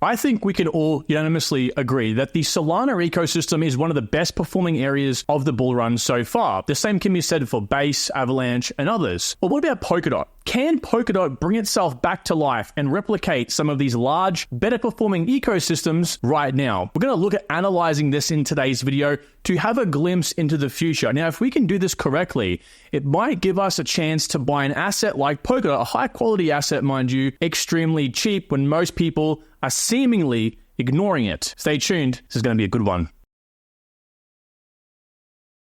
I think we can all unanimously agree that the Solana ecosystem is one of the best performing areas of the bull run so far. The same can be said for Base, Avalanche, and others. But what about Polkadot? Can Polkadot bring itself back to life and replicate some of these large, better performing ecosystems right now? We're going to look at analyzing this in today's video to have a glimpse into the future. Now, if we can do this correctly, it might give us a chance to buy an asset like Polkadot, a high quality asset, mind you, extremely cheap when most people are seemingly ignoring it. Stay tuned. This is going to be a good one.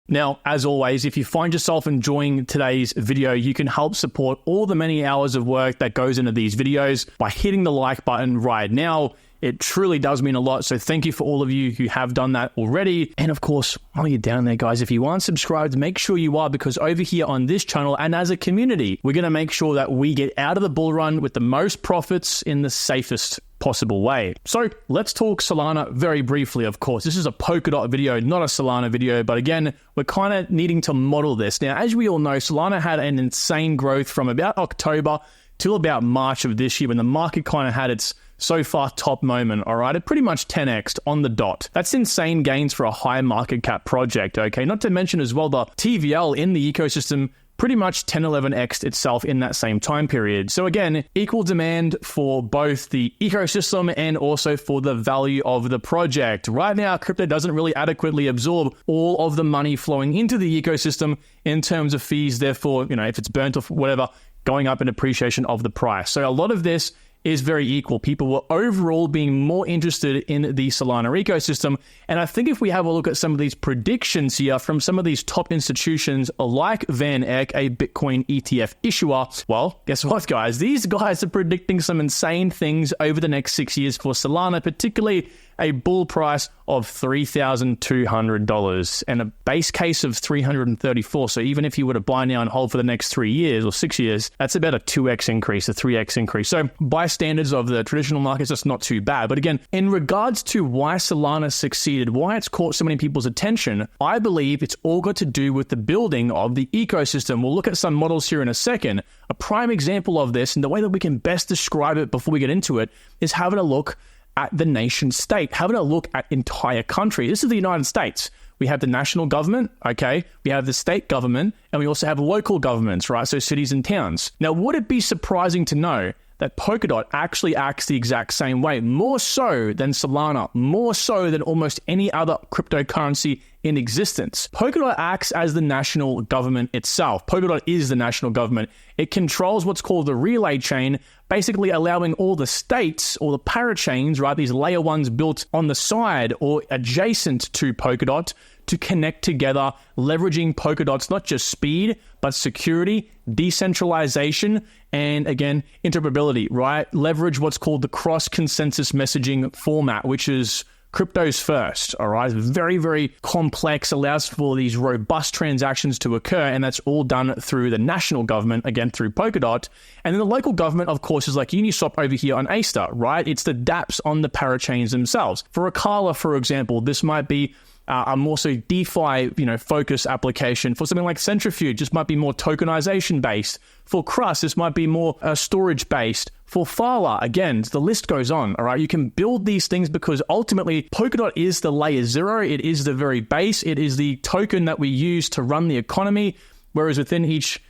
Now, as always, if you find yourself enjoying today's video, you can help support all the many hours of work that goes into these videos by hitting the like button right now. It truly does mean a lot. So thank you for all of you who have done that already. And of course, while you're down there, guys, if you aren't subscribed, make sure you are, because over here on this channel and as a community, we're going to make sure that we get out of the bull run with the most profits in the safest possible way. So let's talk Solana very briefly. Of course, this is a Polkadot video, not a Solana video, but again, we're kind of needing to model this. Now, as we all know, Solana had an insane growth from about October till about March of this year, when the market kind of had its so far top moment, all right? It pretty much 10x'd on the dot. That's insane gains for a high market cap project, okay? Not to mention as well, the TVL in the ecosystem pretty much 10-11x'd itself in that same time period. So again, equal demand for both the ecosystem and also for the value of the project. Right now, crypto doesn't really adequately absorb all of the money flowing into the ecosystem in terms of fees. Therefore, if it's burnt off, whatever, going up in appreciation of the price. So a lot of this is very equal. People were overall being more interested in the Solana ecosystem. And I think if we have a look at some of these predictions here from some of these top institutions like Van Eck, a Bitcoin ETF issuer, well, guess what, guys? These guys are predicting some insane things over the next 6 years for Solana, particularly a bull price of $3,200 and a base case of $334. So even if you were to buy now and hold for the next 3 years or 6 years, that's about a 2x increase, a 3x increase. So by standards of the traditional markets, that's not too bad. But again, in regards to why Solana succeeded, why it's caught so many people's attention, I believe it's all got to do with the building of the ecosystem. We'll look at some models here in a second. A prime example of this, and the way that we can best describe it before we get into it, is having a look at the nation state, having a look at entire country. This is the United States. We have the national government, okay? We have the state government, and we also have local governments, right? So cities and towns. Now, would it be surprising to know that Polkadot actually acts the exact same way, more so than Solana, more so than almost any other cryptocurrency in existence? Polkadot acts as the national government itself. Polkadot is the national government. It controls what's called the relay chain, basically allowing all the states or the parachains, right, these layer ones built on the side or adjacent to Polkadot, to connect together, leveraging Polkadot's not just speed, but security, decentralization, and again, interoperability, right? Leverage what's called the cross-consensus messaging format, which is crypto's first, all right? Very, very complex, allows for these robust transactions to occur, and that's all done through the national government, again, through Polkadot. And then the local government, of course, is like Uniswap over here on Aster, right? It's the dApps on the parachains themselves. For Phala, for example, this might be a more so DeFi, focus application. For something like Centrifuge, this might be more tokenization based. For Crust, this might be more storage based. For Phala, again, the list goes on, all right? You can build these things because ultimately Polkadot is the layer zero. It is the very base. It is the token that we use to run the economy, whereas within each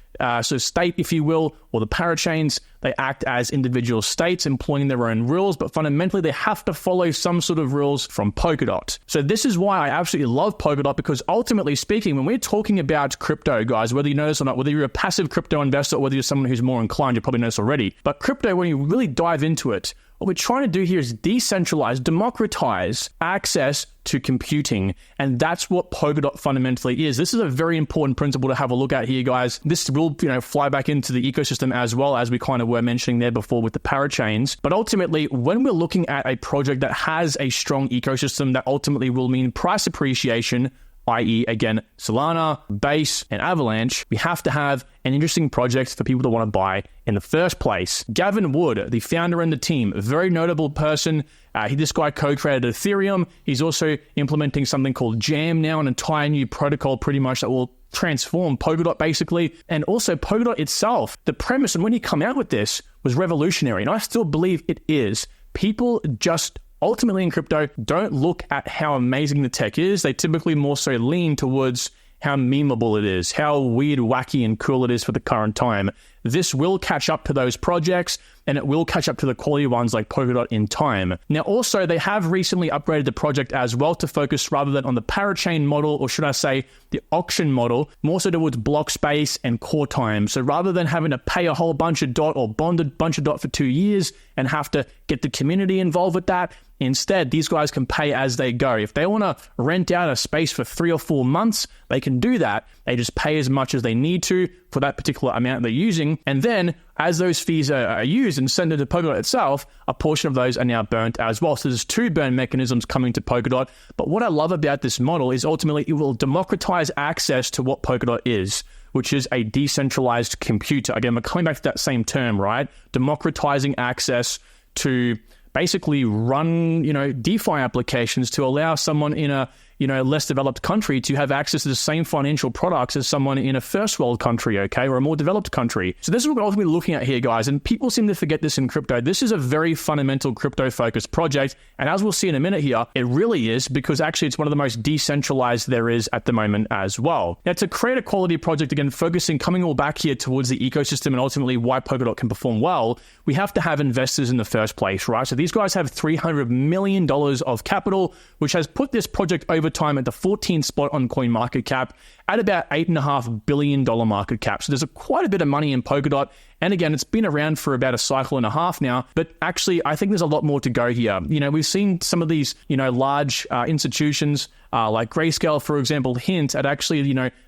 state, if you will, or the parachains, they act as individual states employing their own rules, but fundamentally they have to follow some sort of rules from Polkadot. So this is why I absolutely love Polkadot, because ultimately speaking, when we're talking about crypto, guys, whether you know this or not, whether you're a passive crypto investor or whether you're someone who's more inclined, you probably know this already, but crypto, when you really dive into it, what we're trying to do here is decentralize, democratize access to computing. And that's what Polkadot fundamentally is. This is a very important principle to have a look at here, guys. This will, fly back into the ecosystem as well, as we kind of were mentioning there before with the parachains. But ultimately, when we're looking at a project that has a strong ecosystem, that ultimately will mean price appreciation, i.e. again, Solana, Base, and Avalanche, we have to have an interesting project for people to want to buy in the first place. Gavin Wood, the founder and the team, a very notable person. This guy co-created Ethereum. He's also implementing something called Jam now, an entire new protocol pretty much that will transform Polkadot basically. And also Polkadot itself, the premise and when he came out with this was revolutionary. And I still believe it is. people just ultimately in crypto don't look at how amazing the tech is. They typically more so lean towards how memeable it is, how weird, wacky, and cool it is for the current time. This will catch up to those projects, and it will catch up to the quality ones like Polkadot in time. Now, also, they have recently upgraded the project as well to focus rather than on the parachain model, or should I say the auction model, more so towards block space and core time. So rather than having to pay a whole bunch of DOT or bond a bunch of DOT for 2 years and have to get the community involved with that, instead, these guys can pay as they go. If they want to rent out a space for 3 or 4 months, they can do that. They just pay as much as they need to for that particular amount they're using. And then as those fees are used and sent into Polkadot itself, a portion of those are now burnt as well. So there's 2 burn mechanisms coming to Polkadot. But what I love about this model is ultimately it will democratize access to what Polkadot is, which is a decentralized computer. Again, we're coming back to that same term, right? Democratizing access to basically run, DeFi applications to allow someone in a, less developed country to have access to the same financial products as someone in a first world country, okay, or a more developed country. So this is what we're ultimately looking at here, guys, and people seem to forget this in crypto. This is a very fundamental crypto-focused project, and as we'll see in a minute here, it really is, because actually it's one of the most decentralized there is at the moment as well. Now, to create a quality project, again, coming all back here towards the ecosystem and ultimately why Polkadot can perform well, we have to have investors in the first place, right? So these guys have $300 million of capital, which has put this project over time at the 14th spot on CoinMarketCap at about $8.5 billion market cap. So there's quite a bit of money in Polkadot. And again, it's been around for about a cycle and a half now, but actually I think there's a lot more to go here. We've seen some of these, large institutions like Grayscale, for example, hint at actually,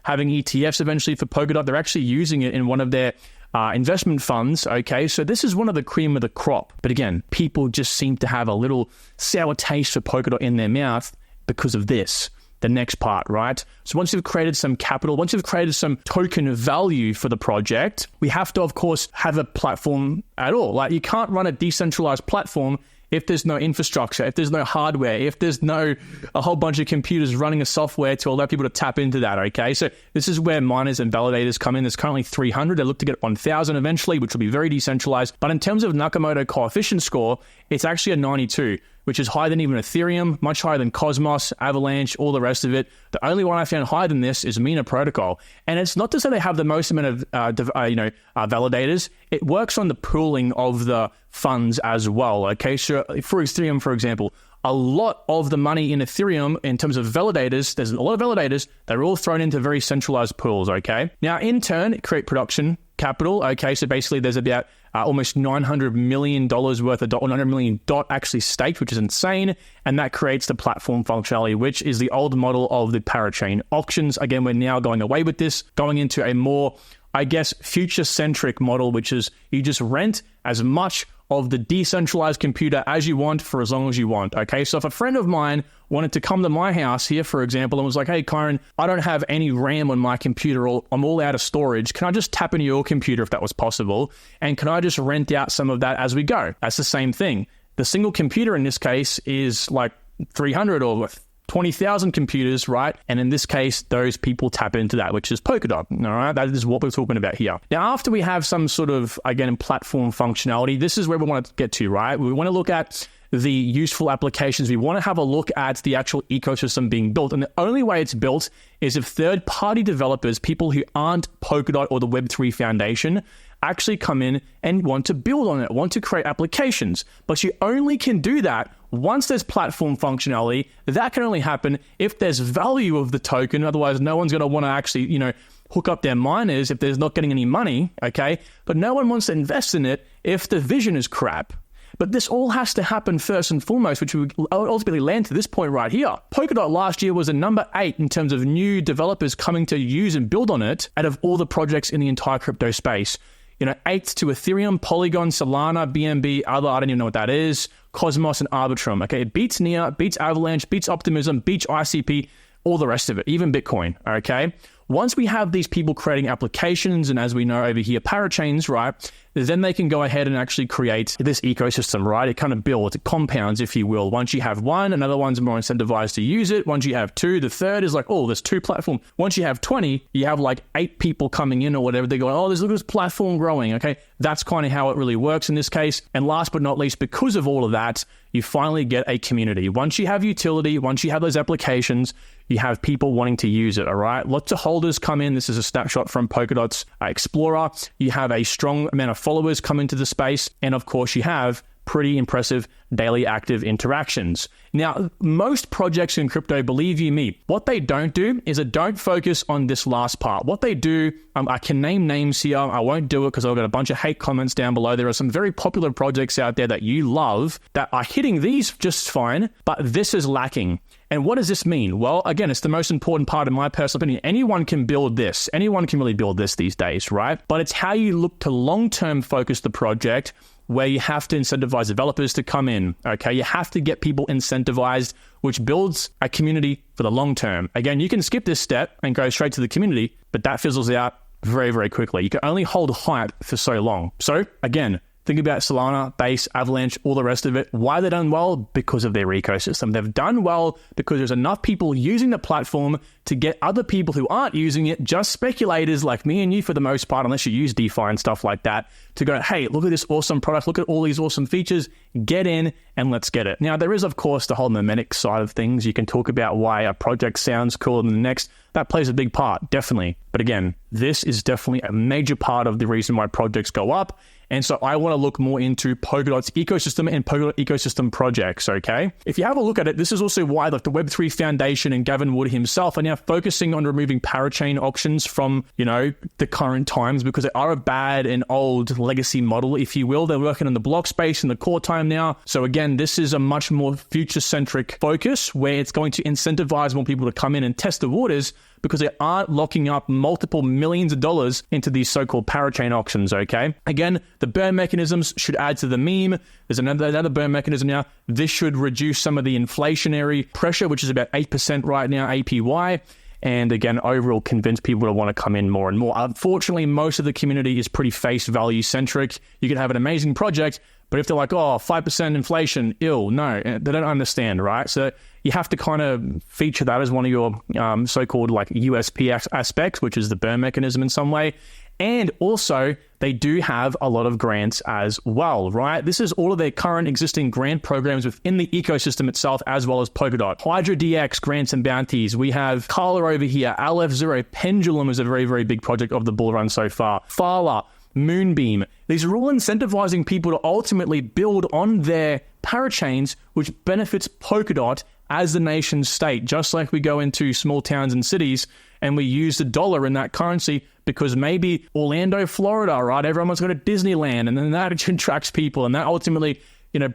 having ETFs eventually for Polkadot. They're actually using it in one of their investment funds, okay? So this is one of the cream of the crop. But again, people just seem to have a little sour taste for Polkadot in their mouth because of this, the next part, right? So once you've created some capital, once you've created some token value for the project, we have to, of course, have a platform at all. Like, you can't run a decentralized platform if there's no infrastructure, if there's no hardware, if there's a whole bunch of computers running a software to allow people to tap into that, okay? So this is where miners and validators come in. There's currently 300. They look to get 1,000 eventually, which will be very decentralized. But in terms of Nakamoto coefficient score, it's actually a 92, which is higher than even Ethereum, much higher than Cosmos, Avalanche, all the rest of it. The only one I found higher than this is Mina Protocol. And it's not to say they have the most amount of validators. It works on the pooling of the funds as well, okay? So for Ethereum, for example, a lot of the money in Ethereum, in terms of validators, there's a lot of validators, they're all thrown into very centralized pools, okay? Now, in turn, create production capital, okay? So basically there's about almost $900 million worth of DOT, or 900 million DOT actually staked, which is insane. And that creates the platform functionality, which is the old model of the parachain auctions. Again, we're now going away with this, going into a more, future-centric model, which is you just rent as much of the decentralized computer as you want for as long as you want, okay? So if a friend of mine wanted to come to my house here, for example, and was like, hey, Kyron, I don't have any RAM on my computer, or I'm all out of storage. Can I just tap into your computer if that was possible? And can I just rent out some of that as we go? That's the same thing. The single computer in this case is like 300 or 20,000 computers, right? And in this case, those people tap into that, which is Polkadot, all right? That is what we're talking about here. Now, after we have some sort of, again, platform functionality, this is where we want to get to, right? We want to look at the useful applications. We want to have a look at the actual ecosystem being built. And the only way it's built is if third-party developers, people who aren't Polkadot or the Web3 Foundation, actually come in and want to build on it, want to create applications. But you only can do that once there's platform functionality. That can only happen if there's value of the token. Otherwise, no one's going to want to actually, hook up their miners if there's not getting any money, okay? But no one wants to invest in it if the vision is crap. But this all has to happen first and foremost, which we ultimately land to this point right here. Polkadot last year was a number 8 in terms of new developers coming to use and build on it out of all the projects in the entire crypto space. 8th to Ethereum, Polygon, Solana, BNB, I don't even know what that is, Cosmos, and Arbitrum. Okay, it beats Nia, beats Avalanche, beats Optimism, beats ICP, all the rest of it, even Bitcoin. Okay, once we have these people creating applications, and as we know over here, parachains, right? then they can go ahead and actually create this ecosystem, right? It kind of builds, it compounds, if you will. Once you have one, another one's more incentivized to use it. Once you have two, the third is like, oh, there's two platforms. Once you have 20, you have like 8 people coming in or whatever. They're going, oh, look at this platform growing, okay? That's kind of how it really works in this case. And last but not least, because of all of that, you finally get a community. Once you have utility, once you have those applications, you have people wanting to use it, all right? Lots of holders come in. This is a snapshot from Polkadot's Explorer. You have a strong amount of followers come into the space. And of course, you have pretty impressive daily active interactions. Now, most projects in crypto, believe you me, what they don't do is they don't focus on this last part. What they do, I can name names here. I won't do it because I've got a bunch of hate comments down below. There are some very popular projects out there that you love that are hitting these just fine, but this is lacking. And what does this mean? Well, again, it's the most important part in my personal opinion. Anyone can build this. Anyone can really build this these days, right? But it's how you look to long-term focus the project, where you have to incentivize developers to come in, okay? You have to get people incentivized, which builds a community for the long term. Again, you can skip this step and go straight to the community, but that fizzles out very, very quickly. You can only hold hype for so long. So again, think about Solana, Base, Avalanche, all the rest of it. Why they've done well? Because of their ecosystem. They've done well because there's enough people using the platform to get other people who aren't using it, just speculators like me and you for the most part, unless you use DeFi and stuff like that, to go, hey, look at this awesome product, look at all these awesome features, get in and let's get it. Now, there is, of course, the whole memetic side of things. You can talk about why a project sounds cooler than the next. That plays a big part, definitely. But again, this is definitely a major part of the reason why projects go up. And so I want to look more into Polkadot's ecosystem and Polkadot ecosystem projects, okay? If you have a look at it, this is also why like the Web3 Foundation and Gavin Wood himself are now focusing on removing parachain auctions from, the current times, because they are a bad and old legacy model, if you will. They're working in the block space in the core time now. So again, this is a much more future-centric focus where it's going to incentivize more people to come in and test the waters, because they aren't locking up multiple millions of dollars into these so-called parachain auctions, okay? Again, the burn mechanisms should add to the meme. There's another burn mechanism now. This should reduce some of the inflationary pressure, which is about 8% right now, APY. And again, overall convince people to want to come in more and more. Unfortunately, most of the community is pretty face value centric. You can have an amazing project, but if they're like, oh, 5% inflation, no, they don't understand, right? So you have to kind of feature that as one of your so-called like USP aspects, which is the burn mechanism in some way. And also, they do have a lot of grants as well, right? This is all of their current existing grant programs within the ecosystem itself, as well as Polkadot. Hydra DX grants and bounties. We have Phala over here. LF0 Pendulum is a very, very big project of the bull run so far. Phala, Moonbeam. These are all incentivizing people to ultimately build on their parachains, which benefits Polkadot as the nation state, just like we go into small towns and cities and we use the dollar in that currency because maybe Orlando, Florida, right? Everyone's got a Disneyland, and then that attracts people, and that ultimately,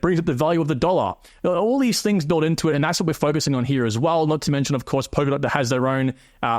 brings up the value of the dollar. All these things built into it, and that's what we're focusing on here as well. Not to mention, of course, Polkadot that has their own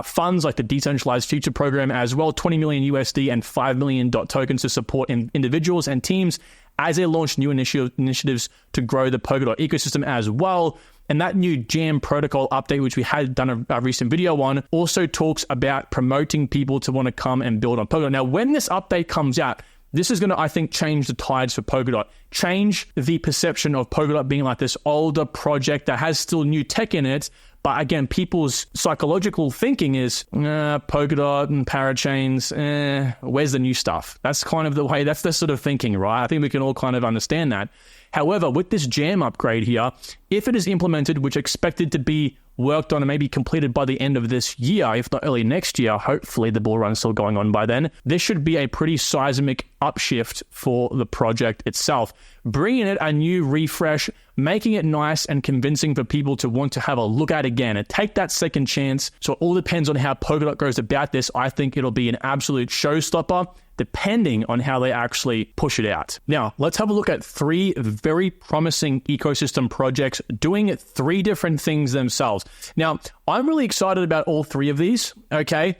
funds, like the Decentralized Future Program as well, 20 million USD and 5 million DOT tokens to support individuals and teams as they launch new initiatives to grow the Polkadot ecosystem as well. And that new Jam protocol update, which we had done a recent video on, also talks about promoting people to want to come and build on Polkadot. Now, when this update comes out, this is going to, I think, change the tides for Polkadot, change the perception of Polkadot being like this older project that has still new tech in it. But again, people's psychological thinking is, Polkadot and parachains, where's the new stuff? That's kind of the way, that's the sort of thinking, right? I think we can all kind of understand that. However, with this Jam upgrade here, if it is implemented, which is expected to be worked on and maybe completed by the end of this year, if not early next year, hopefully the bull run's still going on by then, this should be a pretty seismic upshift for the project itself. Bringing it a new refresh, making it nice and convincing for people to want to have a look at again and take that second chance. So it all depends on how Polkadot goes about this. I think it'll be an absolute showstopper, depending on how they actually push it out. Now, let's have a look at 3 very promising ecosystem projects doing 3 different things themselves. Now, I'm really excited about all 3 of these, okay?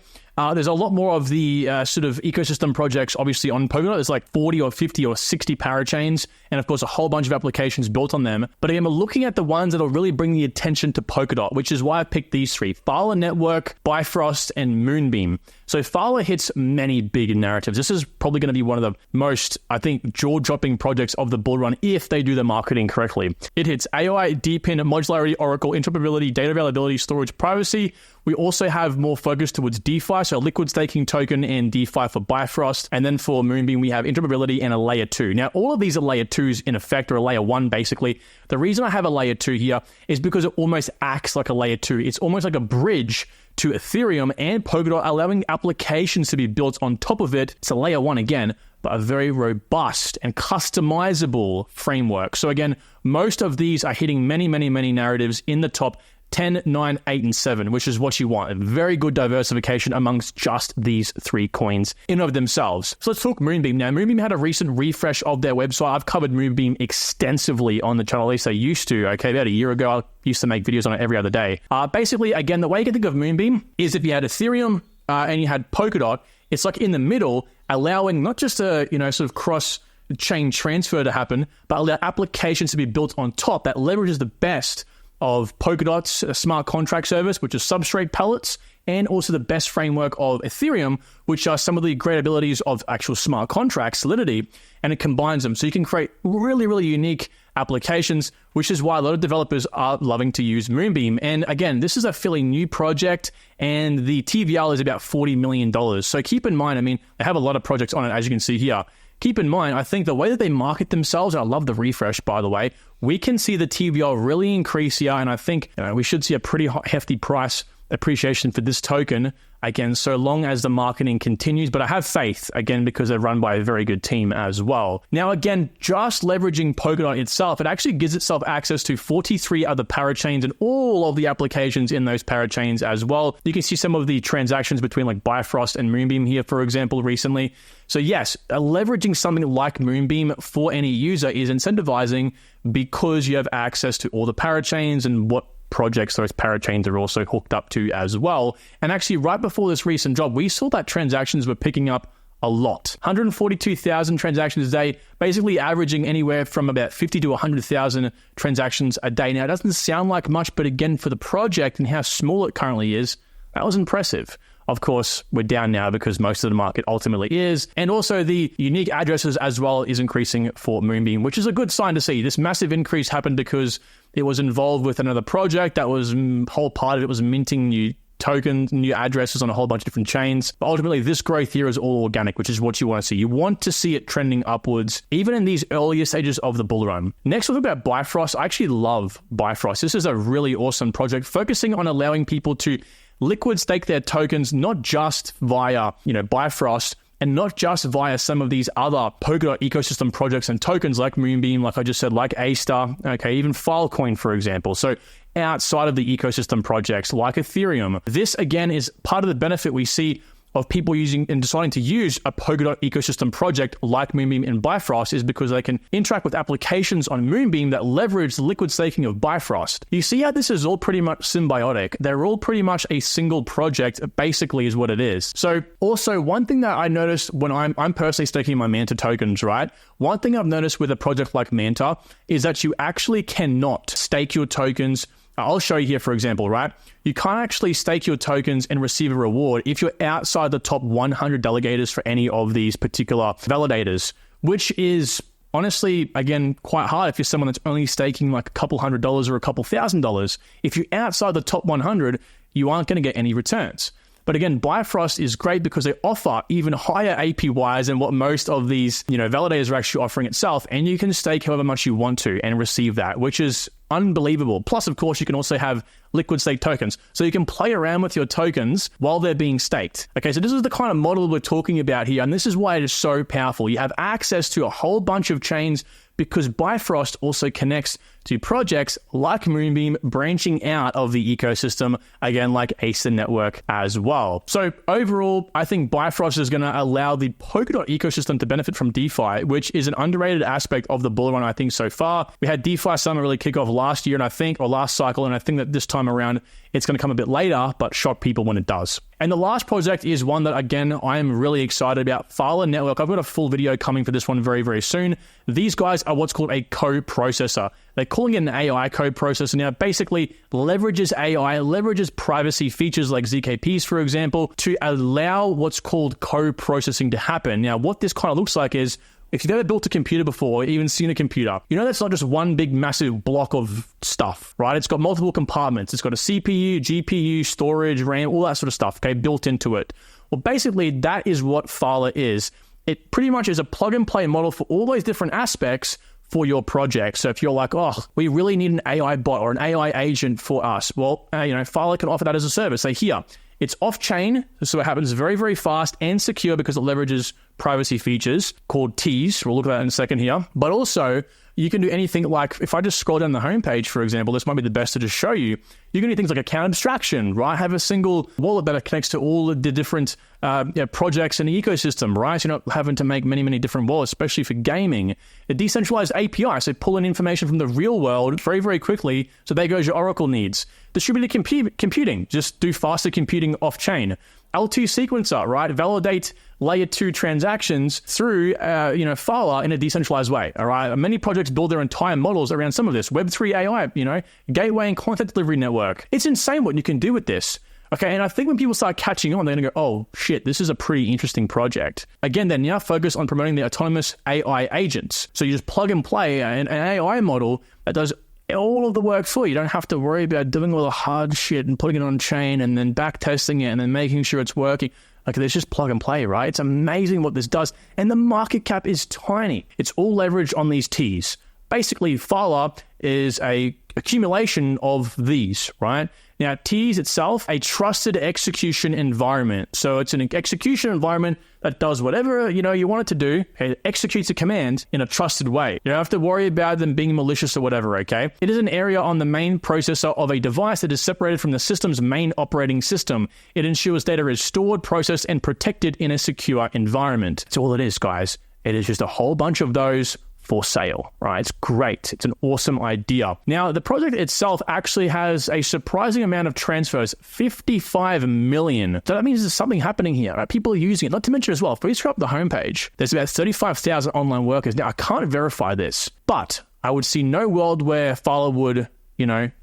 There's a lot more of the sort of ecosystem projects, obviously, on Polkadot. There's like 40 or 50 or 60 parachains, and of course, a whole bunch of applications built on them. But again, we're looking at the ones that will really bring the attention to Polkadot, which is why I picked these 3. Phala Network, Bifrost, and Moonbeam. So Phala hits many big narratives. This is probably going to be one of the most, I think, jaw-dropping projects of the bull run if they do the marketing correctly. It hits AI, DePIN, modularity, Oracle, interoperability, data availability, storage, privacy. We also have more focus towards DeFi, so liquid staking token and DeFi for Bifrost. And then for Moonbeam, we have interoperability and a layer 2. Now, all of these are layer 2s in effect, or a layer 1 basically. The reason I have a layer 2 here is because it almost acts like a layer 2. It's almost like a bridge to Ethereum and Polkadot, allowing applications to be built on top of it. It's a layer 1 again, but a very robust and customizable framework. So again, most of these are hitting many narratives in the top 10, 9, 8, and 7, which is what you want. A very good diversification amongst just these 3 coins in and of themselves. So let's talk Moonbeam now. Moonbeam had a recent refresh of their website. I've covered Moonbeam extensively on the channel, at least I used to. Okay, about a year ago, I used to make videos on it every other day. Basically, again, the way you can think of Moonbeam is if you had Ethereum and you had Polkadot, it's like in the middle, allowing not just a sort of cross-chain transfer to happen, but allow applications to be built on top that leverages the best of Polkadot's smart contract service, which is substrate pellets, and also the best framework of Ethereum, which are some of the great abilities of actual smart contracts, Solidity, and it combines them. So you can create really unique applications, which is why a lot of developers are loving to use Moonbeam. And again, this is a fairly new project, and the TVL is about $40 million. So keep in mind, I mean, they have a lot of projects on it, as you can see here. Keep in mind, I think the way that they market themselves, I love the refresh, by the way, we can see the TVL really increase here, and I think we should see a pretty hefty price appreciation for this token, again, so long as the marketing continues. But I have faith, again, because they're run by a very good team as well. Now, again, just leveraging Polkadot itself, it actually gives itself access to 43 other parachains and all of the applications in those parachains as well. You can see some of the transactions between like Bifrost and Moonbeam here, for example, recently. So yes, leveraging something like Moonbeam for any user is incentivizing because you have access to all the parachains and what projects those parachains are also hooked up to as well. And actually, right before this recent drop, we saw that transactions were picking up a lot. 142,000 transactions a day, basically averaging anywhere from about 50 to 100,000 transactions a day. Now, it doesn't sound like much, but again, for the project and how small it currently is, that was impressive. Of course, we're down now because most of the market ultimately is. And also the unique addresses as well is increasing for Moonbeam, which is a good sign to see. This massive increase happened because it was involved with another project that was whole part of it was minting new tokens, new addresses on a whole bunch of different chains. But ultimately, this growth here is all organic, which is what you want to see. You want to see it trending upwards, even in these earlier stages of the bull run. Next, we'll talk about Bifrost. I actually love Bifrost. This is a really awesome project focusing on allowing people to liquid stake their tokens, not just via, Bifrost, and not just via some of these other Polkadot ecosystem projects and tokens like Moonbeam, like I just said, like A-Star, okay, even Filecoin, for example. So outside of the ecosystem projects like Ethereum, this again is part of the benefit we see of people using and deciding to use a Polkadot ecosystem project like Moonbeam and Bifrost is because they can interact with applications on Moonbeam that leverage the liquid staking of Bifrost. You see how this is all pretty much symbiotic. They're all pretty much a single project, basically is what it is. So also one thing that I noticed when I'm personally staking my Manta tokens, right? One thing I've noticed with a project like Manta is that you actually cannot stake your tokens. I'll show you here, for example, right? You can't actually stake your tokens and receive a reward if you're outside the top 100 delegators for any of these particular validators, which is honestly, again, quite hard if you're someone that's only staking like a couple $100 or a couple $1,000. If you're outside the top 100, you aren't going to get any returns. But again, Bifrost is great because they offer even higher APYs than what most of these, validators are actually offering itself. And you can stake however much you want to and receive that, which is unbelievable. Plus, of course, you can also have liquid stake tokens. So you can play around with your tokens while they're being staked. Okay, so this is the kind of model we're talking about here. And this is why it is so powerful. You have access to a whole bunch of chains because Bifrost also connects to projects like Moonbeam branching out of the ecosystem, again, like Acer Network as well. So overall, I think Bifrost is going to allow the Polkadot ecosystem to benefit from DeFi, which is an underrated aspect of the bull run, I think, so far. We had DeFi summer really kick off last year, or last cycle, and I think that this time around, it's going to come a bit later, but shock people when it does. And the last project is one that, again, I am really excited about, Phala Network. I've got a full video coming for this one very, very soon. These guys are what's called a co-processor. They call calling it an AI code processor now, basically leverages AI, leverages privacy features like ZKPs, for example, to allow what's called co-processing to happen. Now, what this kind of looks like is, if you've ever built a computer before, or even seen a computer, you know that's not just one big massive block of stuff, right? It's got multiple compartments. It's got a CPU, GPU, storage, RAM, all that sort of stuff, okay, built into it. Well, basically, that is what Phala is. It pretty much is a plug-and-play model for all those different aspects for your project. So if you're like, oh, we really need an AI bot or an AI agent for us, well, Phala can offer that as a service. Say, here, it's off-chain, so it happens very, very fast and secure because it leverages privacy features called T's. We'll look at that in a second here. But also, you can do anything like, if I just scroll down the homepage, for example, this might be the best to just show you. You can do things like account abstraction, right? Have a single wallet that connects to all of the different projects in the ecosystem, right? So you're not having to make many, many different wallets, especially for gaming. A decentralized API, so pull in information from the real world very, very quickly. So there goes your Oracle needs. Distributed computing, just do faster computing off-chain. L2 sequencer, right? Validate layer 2 transactions through, Phala in a decentralized way, all right? Many projects build their entire models around some of this. Web3 AI, gateway and content delivery network. It's insane what you can do with this. Okay, and I think when people start catching on, they're going to go, oh, shit, this is a pretty interesting project. Again, they're now focused on promoting the autonomous AI agents. So you just plug and play an AI model that does all of the work for you. You don't have to worry about doing all the hard shit and putting it on chain and then back testing it and then making sure it's working. Like, there's just plug and play, right? It's amazing what this does. And the market cap is tiny. It's all leveraged on these T's. Basically, Phala is a accumulation of these, right? Now, T's itself, a trusted execution environment. So it's an execution environment that does whatever, you want it to do. It executes a command in a trusted way. You don't have to worry about them being malicious or whatever, okay? It is an area on the main processor of a device that is separated from the system's main operating system. It ensures data is stored, processed, and protected in a secure environment. That's all it is, guys. It is just a whole bunch of those for sale, right? It's great. It's an awesome idea. Now, the project itself actually has a surprising amount of transfers, 55 million. So that means there's something happening here, right? People are using it. Not to mention as well, if we scroll up the homepage, there's about 35,000 online workers. Now, I can't verify this, but I would see no world where Phala would,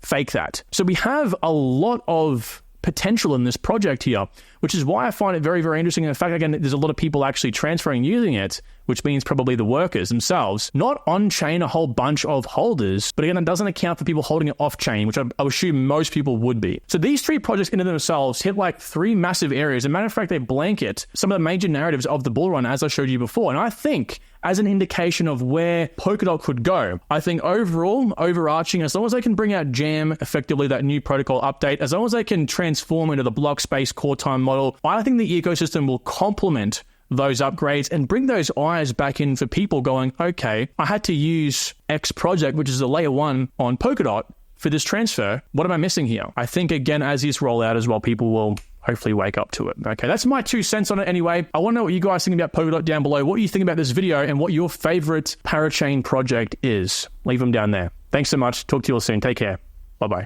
fake that. So we have a lot of potential in this project here, which is why I find it very, very interesting. And in fact, again, there's a lot of people actually transferring using it, which means probably the workers themselves, not on-chain, a whole bunch of holders. But again, that doesn't account for people holding it off-chain, which I assume most people would be. So these three projects in and of themselves hit like three massive areas. As a matter of fact, they blanket some of the major narratives of the bull run, as I showed you before. And I think, as an indication of where Polkadot could go, I think overall, overarching, as long as they can bring out Jam, effectively that new protocol update, as long as they can transform into the block space core time model, I think the ecosystem will complement those upgrades and bring those eyes back in for people going, okay, I had to use X project, which is a layer 1 on Polkadot for this transfer. What am I missing here? I think, again, as these roll out as well, people will hopefully wake up to it. Okay, that's my 2 cents on it anyway. I want to know what you guys think about Polkadot down below. What do you think about this video and what your favorite parachain project is? Leave them down there. Thanks so much. Talk to you all soon. Take care. Bye-bye.